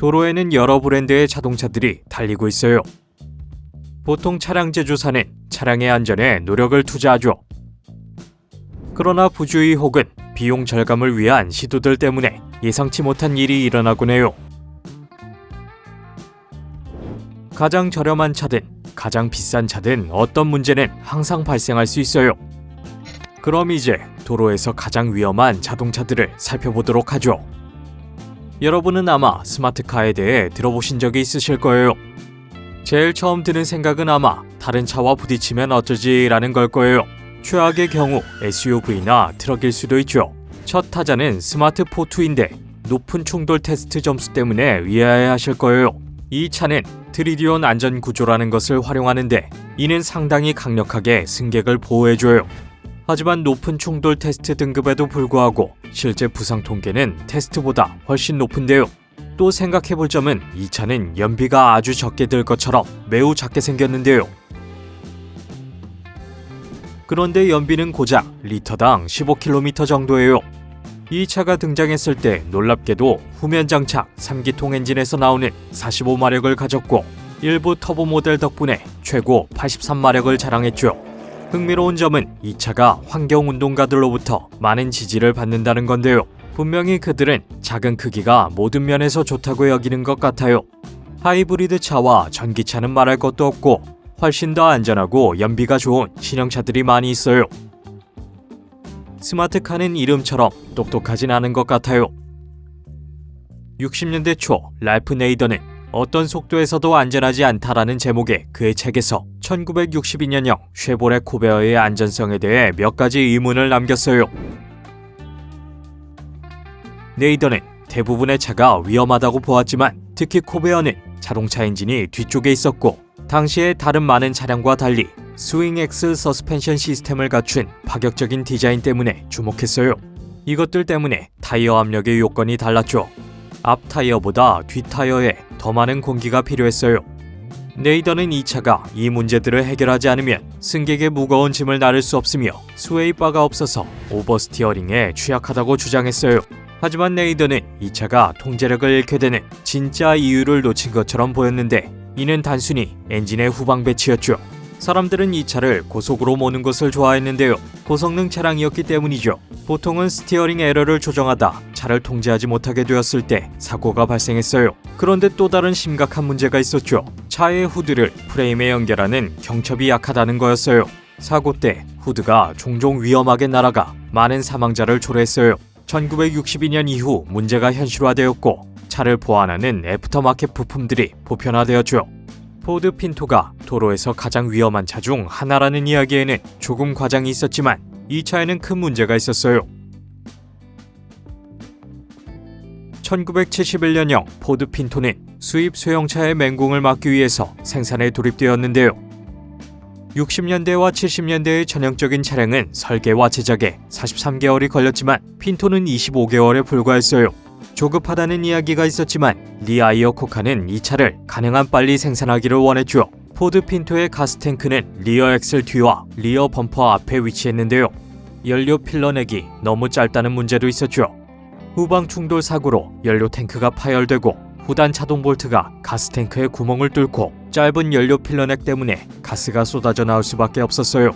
도로에는 여러 브랜드의 자동차들이 달리고 있어요. 보통 차량 제조사는 차량의 안전에 노력을 투자하죠. 그러나 부주의 혹은 비용 절감을 위한 시도들 때문에 예상치 못한 일이 일어나곤 해요. 가장 저렴한 차든 가장 비싼 차든 어떤 문제는 항상 발생할 수 있어요. 그럼 이제 도로에서 가장 위험한 자동차들을 살펴보도록 하죠. 여러분은 아마 스마트카에 대해 들어보신 적이 있으실 거예요. 제일 처음 드는 생각은 아마 다른 차와 부딪히면 어쩌지라는 걸 거예요. 최악의 경우 SUV나 트럭일 수도 있죠. 첫 타자는 스마트 포2인데 높은 충돌 테스트 점수 때문에 위해야 하실 거예요. 이 차는 트리디온 안전구조라는 것을 활용하는데 이는 상당히 강력하게 승객을 보호해줘요. 하지만 높은 충돌 테스트 등급에도 불구하고 실제 부상 통계는 테스트보다 훨씬 높은데요. 또 생각해볼 점은 이 차는 연비가 아주 적게 들 것처럼 매우 작게 생겼는데요. 그런데 연비는 고작 리터당 15km 정도예요. 이 차가 등장했을 때 놀랍게도 후면 장착 3기통 엔진에서 나오는 45마력을 가졌고 일부 터보 모델 덕분에 최고 83마력을 자랑했죠. 흥미로운 점은 이 차가 환경운동가들로부터 많은 지지를 받는다는 건데요. 분명히 그들은 작은 크기가 모든 면에서 좋다고 여기는 것 같아요. 하이브리드 차와 전기차는 말할 것도 없고 훨씬 더 안전하고 연비가 좋은 신형차들이 많이 있어요. 스마트카는 이름처럼 똑똑하진 않은 것 같아요. 60년대 초 랄프 네이더는 어떤 속도에서도 안전하지 않다라는 제목의 그의 책에서 1962년형 쉐보레 코베어의 안전성에 대해 몇 가지 의문을 남겼어요. 네이더는 대부분의 차가 위험하다고 보았지만 특히 코베어는 자동차 엔진이 뒤쪽에 있었고 당시에 다른 많은 차량과 달리 스윙 엑스 서스펜션 시스템을 갖춘 파격적인 디자인 때문에 주목했어요. 이것들 때문에 타이어 압력의 요건이 달랐죠. 앞 타이어보다 뒷 타이어에 더 많은 공기가 필요했어요. 네이더는 이 차가 이 문제들을 해결하지 않으면 승객의 무거운 짐을 나를 수 없으며 스웨이 바가 없어서 오버스티어링에 취약하다고 주장했어요. 하지만 네이더는 이 차가 통제력을 잃게 되는 진짜 이유를 놓친 것처럼 보였는데 이는 단순히 엔진의 후방 배치였죠. 사람들은 이 차를 고속으로 모는 것을 좋아했는데요. 고성능 차량이었기 때문이죠. 보통은 스티어링 에러를 조정하다 차를 통제하지 못하게 되었을 때 사고가 발생했어요. 그런데 또 다른 심각한 문제가 있었죠. 차의 후드를 프레임에 연결하는 경첩이 약하다는 거였어요. 사고 때 후드가 종종 위험하게 날아가 많은 사망자를 초래했어요. 1962년 이후 문제가 현실화되었고 차를 보완하는 애프터마켓 부품들이 보편화되었죠. 포드 핀토가 도로에서 가장 위험한 차 중 하나라는 이야기에는 조금 과장이 있었지만 이 차에는 큰 문제가 있었어요. 1971년형 포드 핀토는 수입 소형차의 맹공을 막기 위해서 생산에 돌입되었는데요. 60년대와 70년대의 전형적인 차량은 설계와 제작에 43개월이 걸렸지만 핀토는 25개월에 불과했어요. 조급하다는 이야기가 있었지만 리 아이어코카는 이 차를 가능한 빨리 생산하기를 원했죠. 포드 핀토의 가스탱크는 리어 엑셀 뒤와 리어 범퍼 앞에 위치했는데요. 연료 필러넥이 너무 짧다는 문제도 있었죠. 후방 충돌 사고로 연료 탱크가 파열되고 후단 차동 볼트가 가스탱크의 구멍을 뚫고 짧은 연료 필러넥 때문에 가스가 쏟아져 나올 수밖에 없었어요.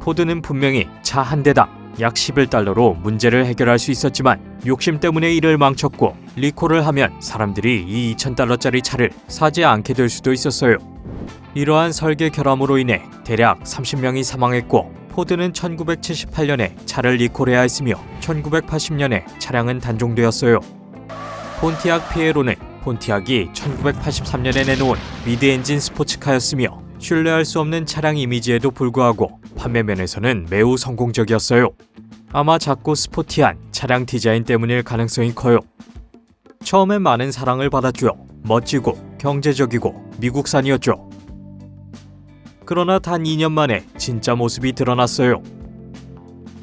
포드는 분명히 차 한 대당 약 11달러로 문제를 해결할 수 있었지만 욕심 때문에 이를 망쳤고 리콜을 하면 사람들이 이 2,000달러짜리 차를 사지 않게 될 수도 있었어요. 이러한 설계 결함으로 인해 대략 30명이 사망했고 포드는 1978년에 차를 리콜해야 했으며 1980년에 차량은 단종되었어요. 폰티악 피에로는 폰티악이 1983년에 내놓은 미드엔진 스포츠카였으며 신뢰할 수 없는 차량 이미지에도 불구하고 판매면에서는 매우 성공적이었어요. 아마 작고 스포티한 차량 디자인 때문일 가능성이 커요. 처음엔 많은 사랑을 받았죠. 멋지고 경제적이고 미국산이었죠. 그러나 단 2년 만에 진짜 모습이 드러났어요.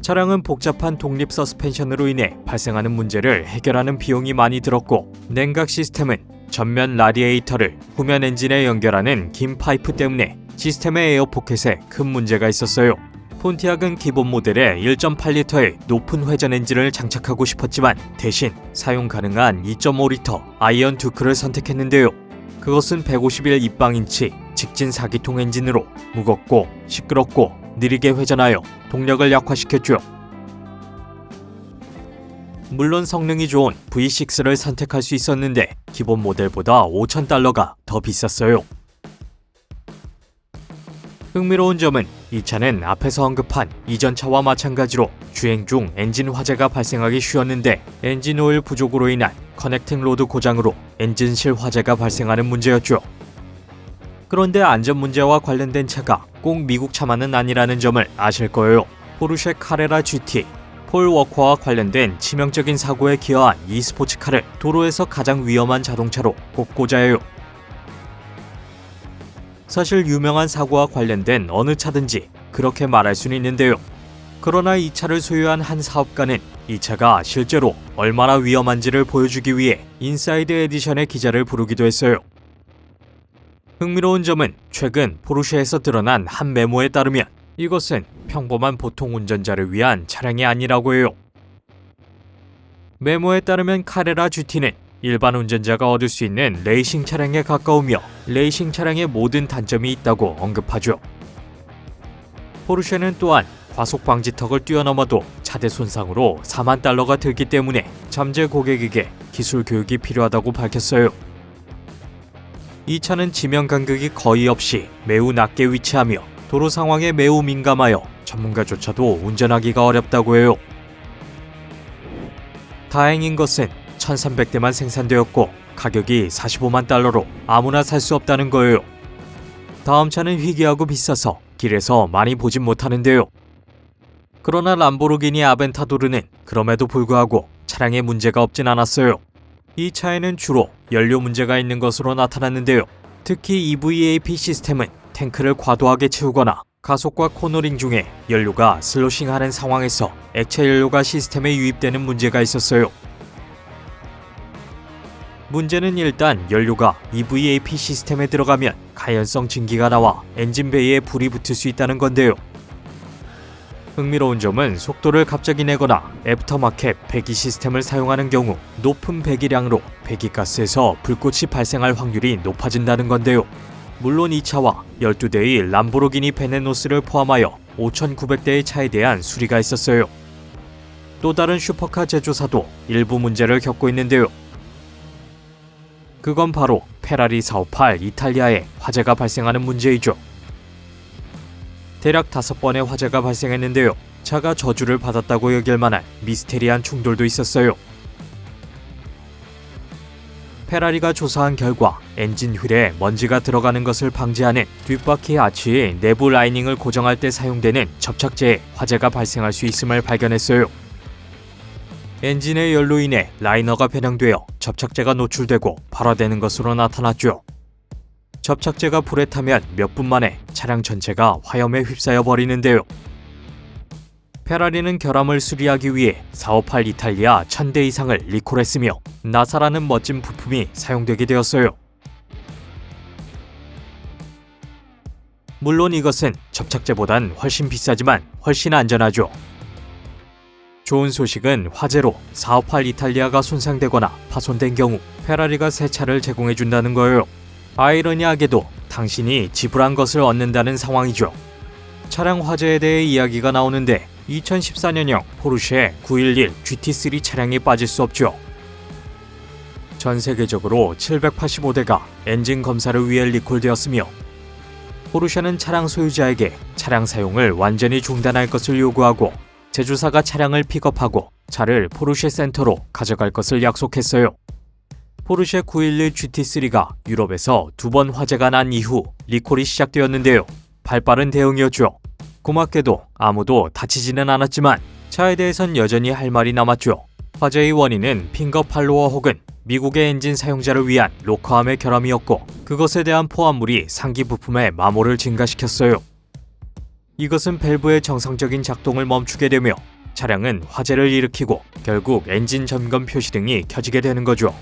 차량은 복잡한 독립 서스펜션으로 인해 발생하는 문제를 해결하는 비용이 많이 들었고 냉각 시스템은 전면 라디에이터를 후면 엔진에 연결하는 긴 파이프 때문에 시스템의 에어 포켓에 큰 문제가 있었어요. 폰티악은 기본 모델에 1.8리터의 높은 회전 엔진을 장착하고 싶었지만 대신 사용 가능한 2.5리터 아이언 듀크를 선택했는데요. 그것은 151 입방인치 직진 4기통 엔진으로 무겁고 시끄럽고 느리게 회전하여 동력을 약화시켰죠. 물론 성능이 좋은 V6를 선택할 수 있었는데 기본 모델보다 $5,000가 더 비쌌어요. 흥미로운 점은 이 차는 앞에서 언급한 이전 차와 마찬가지로 주행 중 엔진 화재가 발생하기 쉬웠는데 엔진 오일 부족으로 인한 커넥팅 로드 고장으로 엔진실 화재가 발생하는 문제였죠. 그런데 안전 문제와 관련된 차가 꼭 미국 차만은 아니라는 점을 아실 거예요. 포르쉐 카레라 GT, 폴 워커와 관련된 치명적인 사고에 기여한 이 스포츠카를 도로에서 가장 위험한 자동차로 꼽고자 해요. 사실 유명한 사고와 관련된 어느 차든지 그렇게 말할 수는 있는데요. 그러나 이 차를 소유한 한 사업가는 이 차가 실제로 얼마나 위험한지를 보여주기 위해 인사이드 에디션의 기자를 부르기도 했어요. 흥미로운 점은 최근 포르쉐에서 드러난 한 메모에 따르면 이것은 평범한 보통 운전자를 위한 차량이 아니라고 해요. 메모에 따르면 카레라 GT는 일반 운전자가 얻을 수 있는 레이싱 차량에 가까우며 레이싱 차량의 모든 단점이 있다고 언급하죠. 포르쉐는 또한 과속 방지턱을 뛰어넘어도 차대 손상으로 $40,000가 들기 때문에 잠재 고객에게 기술 교육이 필요하다고 밝혔어요. 이 차는 지면 간극이 거의 없이 매우 낮게 위치하며 도로 상황에 매우 민감하여 전문가조차도 운전하기가 어렵다고 해요. 다행인 것은 1,300대만 생산되었고 가격이 $450,000로 아무나 살 수 없다는 거예요. 다음 차는 희귀하고 비싸서 길에서 많이 보진 못하는데요. 그러나 람보르기니 아벤타도르는 그럼에도 불구하고 차량에 문제가 없진 않았어요. 이 차에는 주로 연료 문제가 있는 것으로 나타났는데요. 특히 EVAP 시스템은 탱크를 과도하게 채우거나 가속과 코너링 중에 연료가 슬로싱하는 상황에서 액체 연료가 시스템에 유입되는 문제가 있었어요. 문제는 일단 연료가 EVAP 시스템에 들어가면 가연성 증기가 나와 엔진 베이에 불이 붙을 수 있다는 건데요. 흥미로운 점은 속도를 갑자기 내거나 애프터마켓 배기 시스템을 사용하는 경우 높은 배기량으로 배기가스에서 불꽃이 발생할 확률이 높아진다는 건데요. 물론 이 차와 12대의 람보르기니 베네노스를 포함하여 5,900대의 차에 대한 수리가 있었어요. 또 다른 슈퍼카 제조사도 일부 문제를 겪고 있는데요. 그건 바로 페라리 458 이탈리아에 화재가 발생하는 문제이죠. 대략 5번의 화재가 발생했는데요. 차가 저주를 받았다고 여길 만한 미스테리한 충돌도 있었어요. 페라리가 조사한 결과 엔진 휠에 먼지가 들어가는 것을 방지하는 뒷바퀴 아치의 내부 라이닝을 고정할 때 사용되는 접착제에 화재가 발생할 수 있음을 발견했어요. 엔진의 열로 인해 라이너가 변형되어 접착제가 노출되고 발화되는 것으로 나타났죠. 접착제가 불에 타면 몇 분 만에 차량 전체가 화염에 휩싸여 버리는데요. 페라리는 결함을 수리하기 위해 458 이탈리아 1,000대 이상을 리콜했으며 나사라는 멋진 부품이 사용되게 되었어요. 물론 이것은 접착제보단 훨씬 비싸지만 훨씬 안전하죠. 좋은 소식은 화재로 458 이탈리아가 손상되거나 파손된 경우 페라리가 새 차를 제공해준다는 거예요. 아이러니하게도 당신이 지불한 것을 얻는다는 상황이죠. 차량 화재에 대해 이야기가 나오는데 2014년형 포르쉐 911 GT3 차량이 빠질 수 없죠. 전 세계적으로 785대가 엔진 검사를 위해 리콜되었으며 포르쉐는 차량 소유자에게 차량 사용을 완전히 중단할 것을 요구하고 제조사가 차량을 픽업하고 차를 포르쉐 센터로 가져갈 것을 약속했어요. 포르쉐 911 GT3가 유럽에서 2번 화재가 난 이후 리콜이 시작되었는데요. 발빠른 대응이었죠. 고맙게도 아무도 다치지는 않았지만 차에 대해선 여전히 할 말이 남았죠. 화재의 원인은 핑거 팔로워 혹은 미국의 엔진 사용자를 위한 로커암의 결함이었고 그것에 대한 포함물이 상기 부품의 마모를 증가시켰어요. 이것은 밸브의 정상적인 작동을 멈추게 되며 차량은 화재를 일으키고 결국 엔진 점검 표시등이 켜지게 되는 거죠.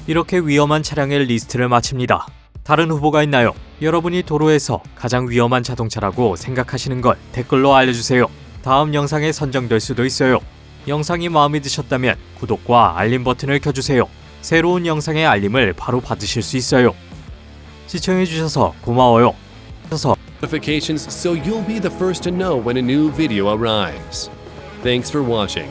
이렇게 위험한 차량의 리스트를 마칩니다. 다른 후보가 있나요? 여러분이 도로에서 가장 위험한 자동차라고 생각하시는 걸 댓글로 알려주세요. 다음 영상에 선정될 수도 있어요. 영상이 마음에 드셨다면 구독과 알림 버튼을 켜주세요. 새로운 영상의 알림을 바로 받으실 수 있어요. 시청해주셔서 고마워요. Notifications so you'll be the first to know when a new video arrives. Thanks for watching.